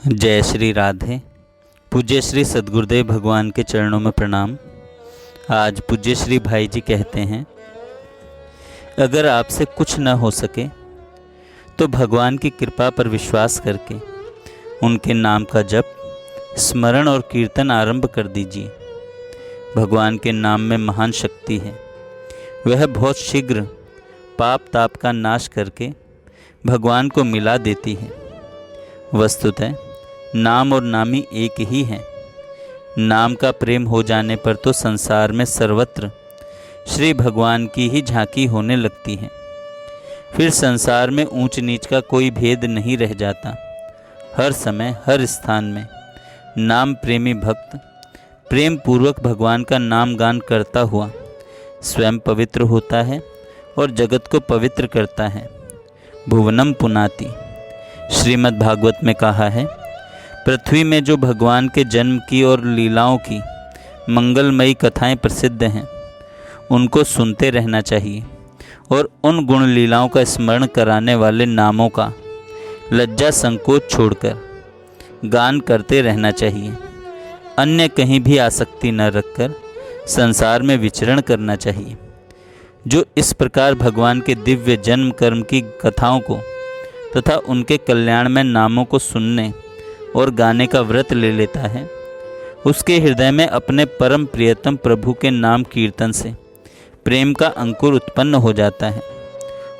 जय श्री राधे। पूज्य श्री सद्गुरुदेव भगवान के चरणों में प्रणाम। आज पूज्य श्री भाई जी कहते हैं, अगर आपसे कुछ न हो सके तो भगवान की कृपा पर विश्वास करके उनके नाम का जप, स्मरण और कीर्तन आरंभ कर दीजिए। भगवान के नाम में महान शक्ति है। वह बहुत शीघ्र पाप ताप का नाश करके भगवान को मिला देती है। वस्तुतः नाम और नामी एक ही हैं। नाम का प्रेम हो जाने पर तो संसार में सर्वत्र श्री भगवान की ही झांकी होने लगती है। फिर संसार में ऊंच नीच का कोई भेद नहीं रह जाता। हर समय हर स्थान में नाम प्रेमी भक्त प्रेम पूर्वक भगवान का नाम गान करता हुआ स्वयं पवित्र होता है और जगत को पवित्र करता है। भुवनम पुनाति। श्रीमद् भागवत में कहा है, पृथ्वी में जो भगवान के जन्म की और लीलाओं की मंगलमयी कथाएं प्रसिद्ध हैं, उनको सुनते रहना चाहिए और उन गुण लीलाओं का स्मरण कराने वाले नामों का लज्जा संकोच छोड़कर गान करते रहना चाहिए। अन्य कहीं भी आसक्ति न रखकर संसार में विचरण करना चाहिए। जो इस प्रकार भगवान के दिव्य जन्म कर्म की कथाओं को तथा उनके कल्याण में नामों को सुनने और गाने का व्रत ले लेता है, उसके हृदय में अपने परम प्रियतम प्रभु के नाम कीर्तन से प्रेम का अंकुर उत्पन्न हो जाता है।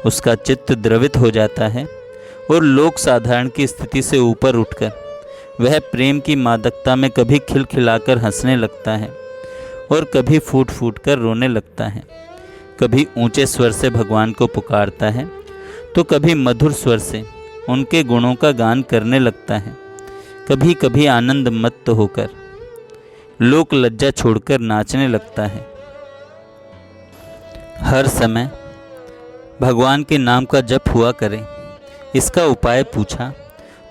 उसका चित्त द्रवित हो जाता है और लोक साधारण की स्थिति से ऊपर उठकर वह प्रेम की मादकता में कभी खिलखिलाकर हंसने लगता है और कभी फूट फूट कर रोने लगता है। कभी ऊंचे स्वर से भगवान को पुकारता है तो कभी मधुर स्वर से उनके गुणों का गान करने लगता है। कभी कभी आनंद मत्त होकर लोक लज्जा छोड़कर नाचने लगता है। हर समय भगवान के नाम का जप हुआ करे। इसका उपाय पूछा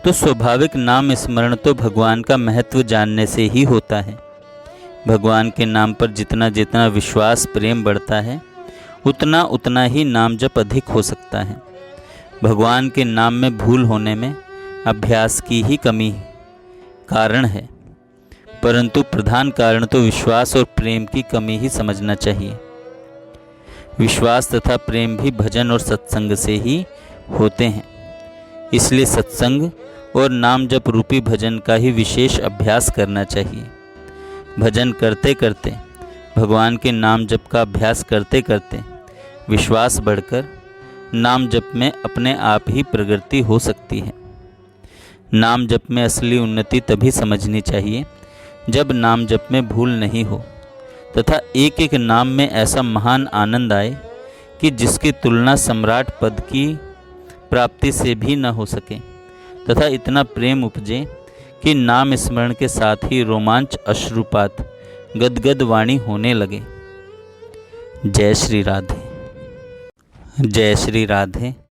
तो स्वाभाविक नाम स्मरण तो भगवान का महत्व जानने से ही होता है। भगवान के नाम पर जितना जितना विश्वास प्रेम बढ़ता है, उतना उतना ही नाम जप अधिक हो सकता है। भगवान के नाम में भूल होने में अभ्यास की ही कमी कारण है, परंतु प्रधान कारण तो विश्वास और प्रेम की कमी ही समझना चाहिए। विश्वास तथा प्रेम भी भजन और सत्संग से ही होते हैं। इसलिए सत्संग और नाम जप रूपी भजन का ही विशेष अभ्यास करना चाहिए। भजन करते करते, भगवान के नाम जप का अभ्यास करते करते विश्वास बढ़कर नाम जप में अपने आप ही प्रगति हो सकती है। नाम जप में असली उन्नति तभी समझनी चाहिए जब नाम जप में भूल नहीं हो तथा एक एक नाम में ऐसा महान आनंद आए कि जिसकी तुलना सम्राट पद की प्राप्ति से भी न हो सके, तथा इतना प्रेम उपजे कि नाम स्मरण के साथ ही रोमांच अश्रुपात गदगद वाणी होने लगे। जय श्री राधे। जय श्री राधे।